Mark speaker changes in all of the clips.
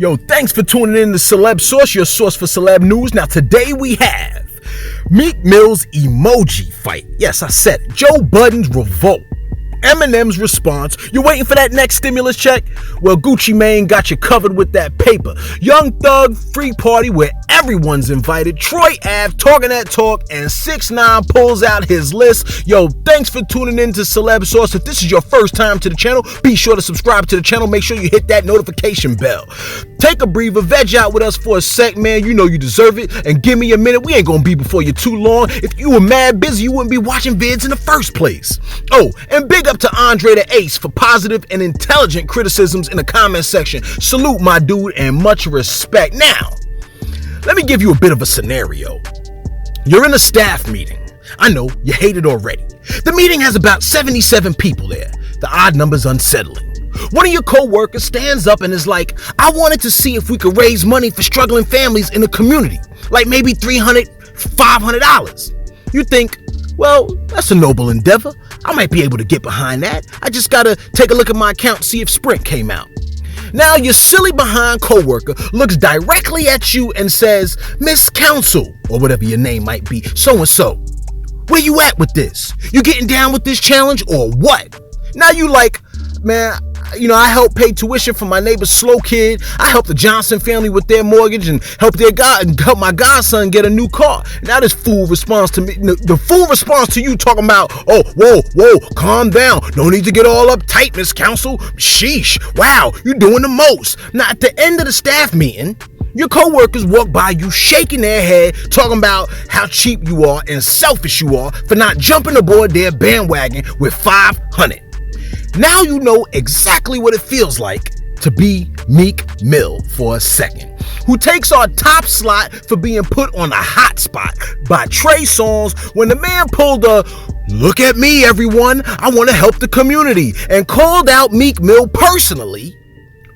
Speaker 1: Yo, thanks for tuning in to Celeb Source, your source for celeb news. Now, today we have Meek Mill's emoji fight. Yes, I said it. Joe Budden's revolt. Eminem's response. You waiting for that next stimulus check? Well, Gucci Mane got you covered with that paper. Young Thug free party where everyone's invited. Troy Ave talking that talk, and 6ix9ine pulls out his list. Yo, thanks for tuning in to Celeb Source. If this is your first time to the channel, be sure to subscribe to the channel. Make sure you hit that notification bell. Take a breather, veg out with us for a sec, man. You know you deserve it. And give me a minute. We ain't gonna be before you too long. If you were mad busy, you wouldn't be watching vids in the first place. Oh, and big up to Andre the Ace for positive and intelligent criticisms in the comment section. Salute, my dude, and much respect. Now, let me give you a bit of a scenario. You're in a staff meeting. I know, you hate it already. The meeting has about 77 people there. The odd number's unsettling. One of your co-workers stands up and is like, I wanted to see if we could raise money for struggling families in the community. Like maybe $300, $500. You think, well, that's a noble endeavor. I might be able to get behind that. I just gotta take a look at my account, see if Sprint came out. Now your silly behind coworker looks directly at you and says, Miss Counsel, or whatever your name might be, so-and-so, where you at with this? You getting down with this challenge or what? Now you like, man, I helped pay tuition for my neighbor's slow kid. I helped the Johnson family with their mortgage and helped my godson get a new car. Now this fool responds to me. The fool responds to you talking about, oh, whoa, calm down. No need to get all uptight, Miss Counsel. Sheesh. Wow, you doing the most. Now at the end of the staff meeting, your co-workers walk by you shaking their head, talking about how cheap you are and selfish you are for not jumping aboard their bandwagon with 500. Now you know exactly what it feels like to be Meek Mill for a second, who takes our top slot for being put on a hot spot by Trey Songz when the man pulled a "look at me everyone, I want to help the community" and called out Meek Mill personally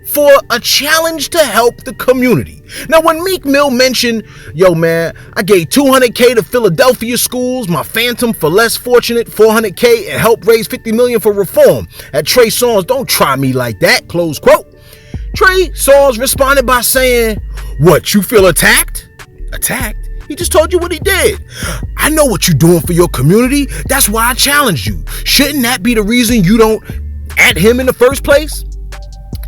Speaker 1: for a challenge to help the community. Now when Meek Mill mentioned, yo man, I gave $200K to Philadelphia schools, my phantom for less fortunate, $400K, and helped raise $50 million for reform. At Trey Songz, don't try me like that, close quote. Trey Songz responded by saying, what, you feel attacked? Attacked? He just told you what he did. I know what you're doing for your community. That's why I challenged you. Shouldn't that be the reason you don't at him in the first place?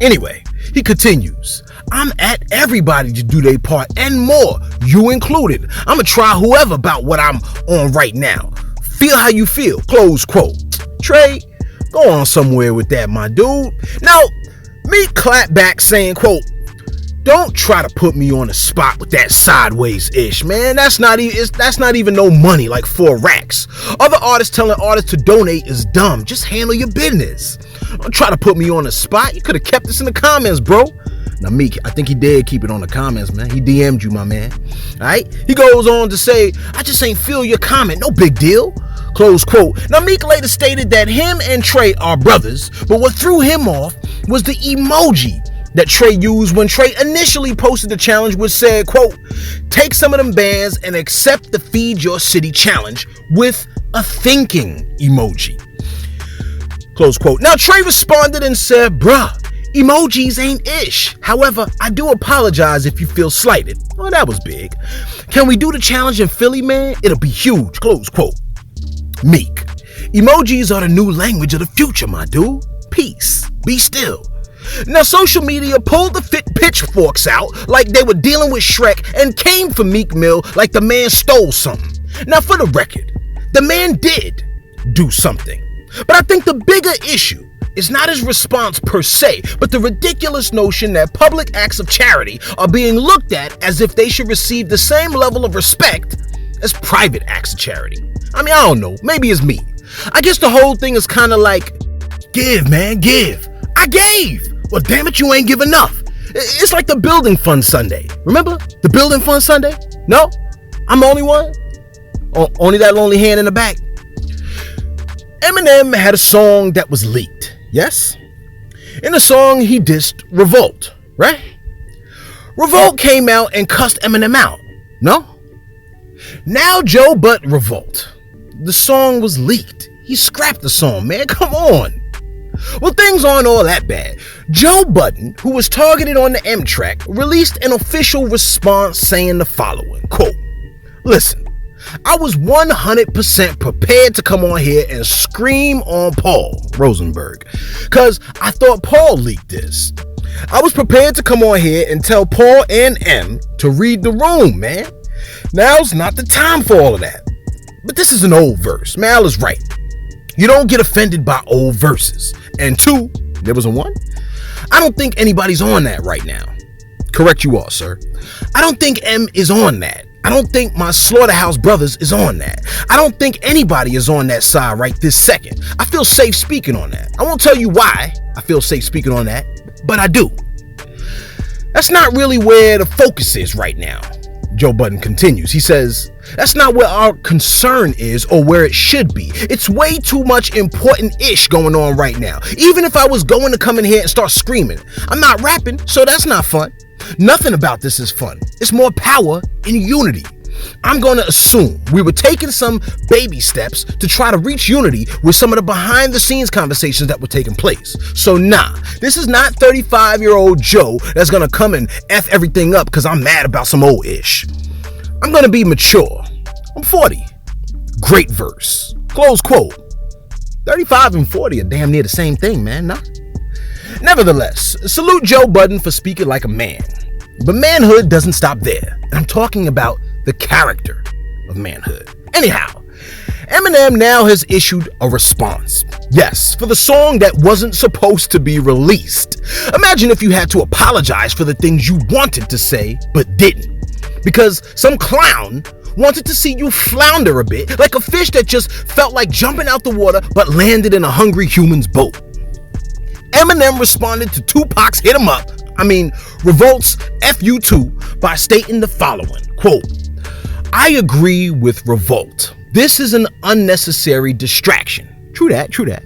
Speaker 1: Anyway, he continues, I'm at everybody to do their part and more, you included. I'ma try whoever about what I'm on right now. Feel how you feel, close quote. Trey, go on somewhere with that, my dude. Now, Meek clapped back saying, quote, don't try to put me on the spot with that sideways-ish, man. That's not even no money, like 4 racks. Other artists telling artists to donate is dumb. Just handle your business. Don't try to put me on the spot. You could have kept this in the comments, bro. Now, Meek, I think he did keep it on the comments, man. He DM'd you, my man. All right? He goes on to say, I just ain't feel your comment. No big deal. Close quote. Now, Meek later stated that him and Trey are brothers, but what threw him off was the emoji that Trey used when Trey initially posted the challenge, which said, quote, take some of them bands and accept the Feed Your City challenge with a thinking emoji. Close quote. Now, Trey responded and said, bruh, emojis ain't ish. However, I do apologize if you feel slighted. Oh, that was big. Can we do the challenge in Philly, man? It'll be huge. Close quote. Meek. Emojis are the new language of the future, my dude. Peace. Be still. Now, social media pulled the pitchforks out like they were dealing with Shrek and came for Meek Mill like the man stole something. Now, for the record, the man did do something. But I think the bigger issue is not his response per se, but the ridiculous notion that public acts of charity are being looked at as if they should receive the same level of respect as private acts of charity. I mean, I don't know. Maybe it's me. I guess the whole thing is kind of like, give, man, give. I gave. Well, damn it, you ain't give enough. It's like the Building Fund Sunday. Remember the Building Fund Sunday? No? I'm the only one? Only that lonely hand in the back. Eminem had a song that was leaked, yes? In the song, he dissed Revolt, right? Revolt came out and cussed Eminem out, no? Now Joe Budden Revolt. The song was leaked. He scrapped the song, man, come on. Well, things aren't all that bad. Joe Budden, who was targeted on the M track, released an official response saying the following, quote, "Listen, I was 100% prepared to come on here and scream on Paul Rosenberg, because I thought Paul leaked this. I was prepared to come on here and tell Paul and M to read the room, man. Now's not the time for all of that. But this is an old verse. Mal is right. You don't get offended by old verses. And 2, there was a 1. I don't think anybody's on that right now. Correct you all, sir. I don't think M is on that. I don't think my Slaughterhouse Brothers is on that. I don't think anybody is on that side right this second. I feel safe speaking on that. I won't tell you why I feel safe speaking on that, but I do. That's not really where the focus is right now." Joe Budden continues. He says, "That's not where our concern is or where it should be. It's way too much important ish going on right now. Even if I was going to come in here and start screaming, I'm not rapping, so that's not fun. Nothing about this is fun. It's more power in unity. I'm going to assume we were taking some baby steps to try to reach unity with some of the behind the scenes conversations that were taking place. So nah, this is not 35-year-old Joe that's going to come and F everything up because I'm mad about some old ish. I'm going to be mature. I'm 40. Great verse." Close quote. 35 and 40 are damn near the same thing, man, nah? Nevertheless, salute Joe Budden for speaking like a man. But manhood doesn't stop there. And I'm talking about the character of manhood. Anyhow, Eminem now has issued a response. Yes, for the song that wasn't supposed to be released. Imagine if you had to apologize for the things you wanted to say but didn't. Because some clown wanted to see you flounder a bit, like a fish that just felt like jumping out the water but landed in a hungry human's boat. Eminem responded to Tupac's Revolt's FU2 by stating the following, quote, "I agree with Revolt. This is an unnecessary distraction." True that.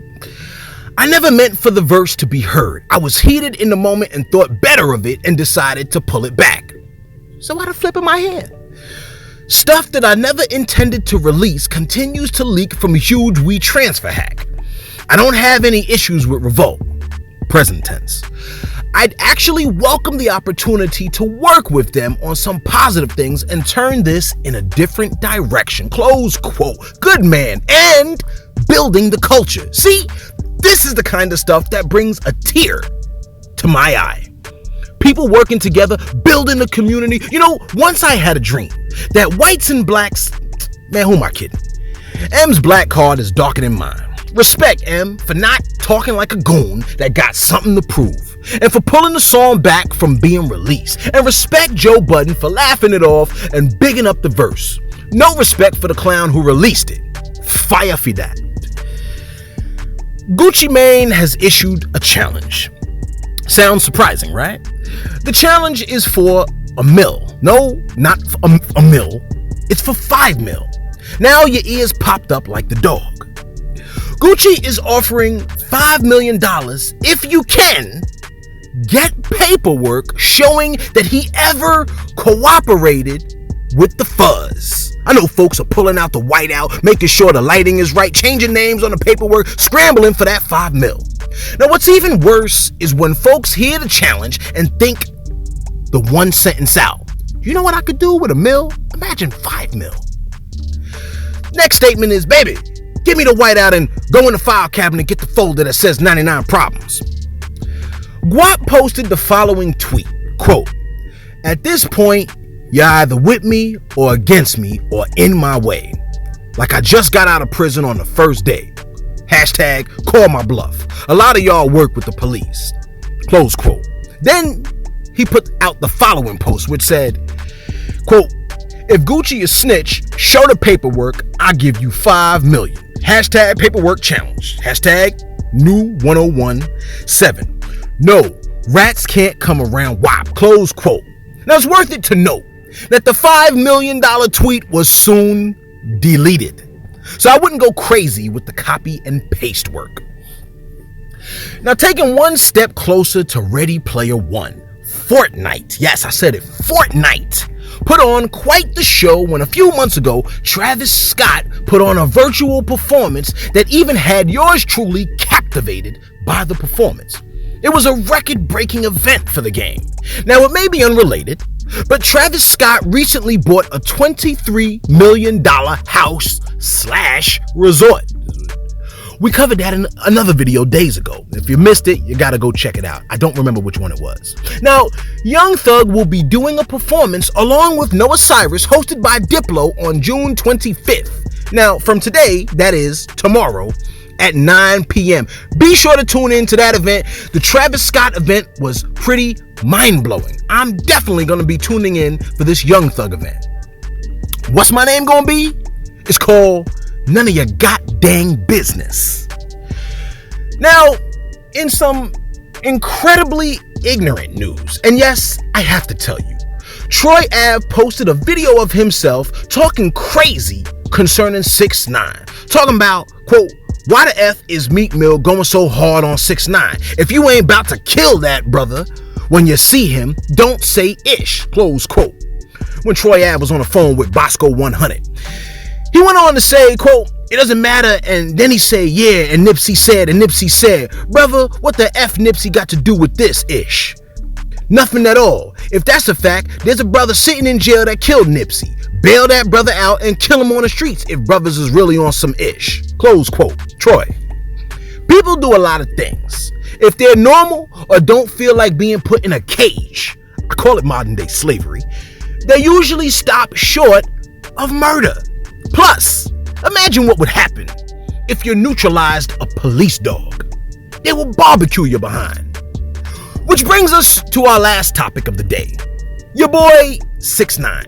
Speaker 1: "I never meant for the verse to be heard. I was heated in the moment and thought better of it and decided to pull it back. So why the flip in my head? Stuff that I never intended to release continues to leak from huge WeTransfer hack. I don't have any issues with Revolt." Present tense. "I'd actually welcome the opportunity to work with them on some positive things and turn this in a different direction." Close quote. Good man. And building the culture. See, this is the kind of stuff that brings a tear to my eye. People working together, building a community. You know, once I had a dream that whites and blacks, man, who am I kidding? M's black card is darker than mine. Respect M for not talking like a goon that got something to prove, and for pulling the song back from being released. And respect Joe Budden for laughing it off and bigging up the verse. No respect for the clown who released it. Fire for that. Gucci Mane has issued a challenge. Sounds surprising, right? The challenge is for $1 million. No, not a mil. It's for $5 million. Now your ears popped up like the dog. Gucci is offering $5 million if you can get paperwork showing that he ever cooperated with the fuzz. I know folks are pulling out the whiteout, making sure the lighting is right, changing names on the paperwork, scrambling for that $5 million. Now what's even worse is when folks hear the challenge and think the one sentence out. You know what I could do with $1 million? Imagine $5 million. Next statement is, baby, give me the whiteout and go in the file cabinet and get the folder that says 99 problems. Guap posted the following tweet, quote, "At this point, you're either with me or against me or in my way. Like I just got out of prison on the first day. Hashtag call my bluff. A lot of y'all work with the police." Close quote. Then he put out the following post, which said, quote, "If Gucci is snitch, show the paperwork. I'll give you $5 million. Hashtag paperwork challenge. Hashtag new 1017. No, rats can't come around WAP." Close quote. Now it's worth it to note that the $5 million tweet was soon deleted. So I wouldn't go crazy with the copy and paste work. Now taking one step closer to Ready Player One, Fortnite, yes I said it, Fortnite, put on quite the show when a few months ago Travis Scott put on a virtual performance that even had yours truly captivated by the performance. It was a record-breaking event for the game. Now, it may be unrelated, but Travis Scott recently bought a $23 million house/resort. We covered that in another video days ago. If you missed it, you gotta go check it out. I don't remember which one it was. Now, Young Thug will be doing a performance along with Noah Cyrus, hosted by Diplo, on June 25th. Now, from today, that is tomorrow, at 9 p.m. Be sure to tune in to that event. The Travis Scott event was pretty mind-blowing. I'm definitely gonna be tuning in for this Young Thug event. What's my name gonna be? It's called None of Your Goddamn Business. Now, in some incredibly ignorant news, and yes, I have to tell you, Troy Ave posted a video of himself talking crazy concerning 6ix9ine, talking about, quote, "Why the F is Meek Mill going so hard on 6ix9ine? If you ain't about to kill that brother when you see him, don't say ish," close quote, when Troy Ave was on the phone with Bosco 100. He went on to say, quote, "It doesn't matter," and then he said, "Yeah, and Nipsey said, brother, what the F Nipsey got to do with this ish? Nothing at all. If that's a fact, there's a brother sitting in jail that killed Nipsey. Bail that brother out and kill him on the streets if brothers is really on some ish," close quote. Troy, people do a lot of things. If they're normal or don't feel like being put in a cage, I call it modern day slavery, they usually stop short of murder. Plus, imagine what would happen if you neutralized a police dog. They will barbecue you behind. Which brings us to our last topic of the day. Your boy, 6ix9ine.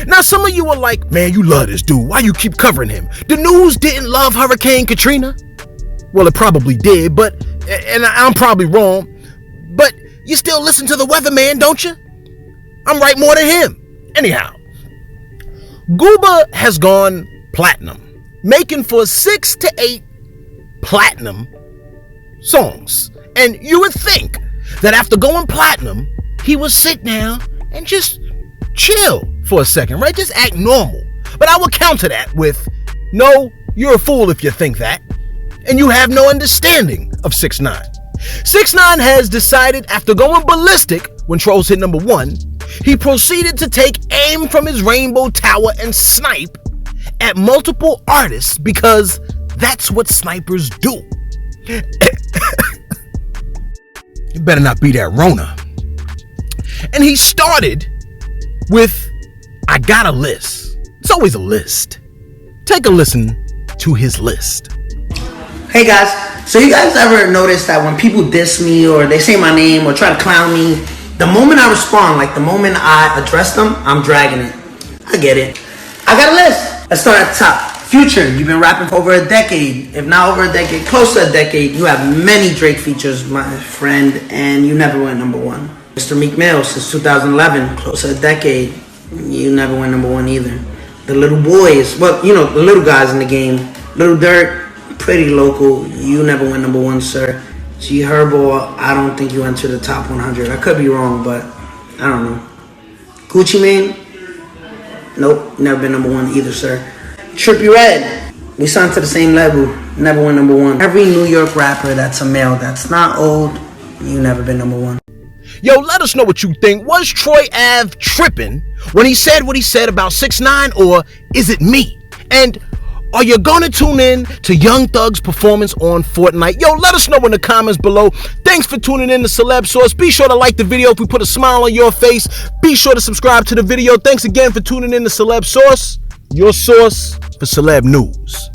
Speaker 1: Now, some of you are like, "Man, you love this dude. Why you keep covering him? The news didn't love Hurricane Katrina." Well, it probably did, and I'm probably wrong, but you still listen to the weatherman, don't you? I'm right more than him. Anyhow, Gooba has gone platinum, making for 6 to 8 platinum songs. And you would think that after going platinum, he would sit down and just chill for a second, right? Just act normal. But I will counter that with, no, you're a fool if you think that, and you have no understanding of 6ix9ine. 6ix9ine has decided, after going ballistic when Trolls hit number 1, he proceeded to take aim from his rainbow tower and snipe at multiple artists because that's what snipers do. It better not be that Rona. And he started with, "I got a list." It's always a list. Take a listen to his list.
Speaker 2: Hey guys, so you guys ever notice that when people diss me or they say my name or try to clown me, the moment I respond, like the moment I address them, I'm dragging it. I get it. I got a list. Let's start at the top. Future, you've been rapping for over a decade, if not over a decade, close to a decade. You have many Drake features, my friend, and you never went number 1. Mr. Meek Mill, since 2011, close to a decade, you never went number 1 either. The Little Boys, well, you know, the little guys in the game. Little Dirt, pretty local, you never went number 1, sir. G Herbo, I don't think you entered the top 100. I could be wrong, but I don't know. Gucci Mane, nope, never been number 1 either, sir. Trippie Redd, we signed to the same label, never went number 1. Every New York rapper that's a male that's not old, you never been number 1.
Speaker 1: Yo, let us know what you think. Was Troy Ave tripping when he said what he said about 6ix9ine, or is it me? And are you gonna tune in to Young Thug's performance on Fortnite? Yo, let us know in the comments below. Thanks for tuning in to Celeb Source. Be sure to like the video if we put a smile on your face. Be sure to subscribe to the video. Thanks again for tuning in to Celeb Source, your source for celeb news.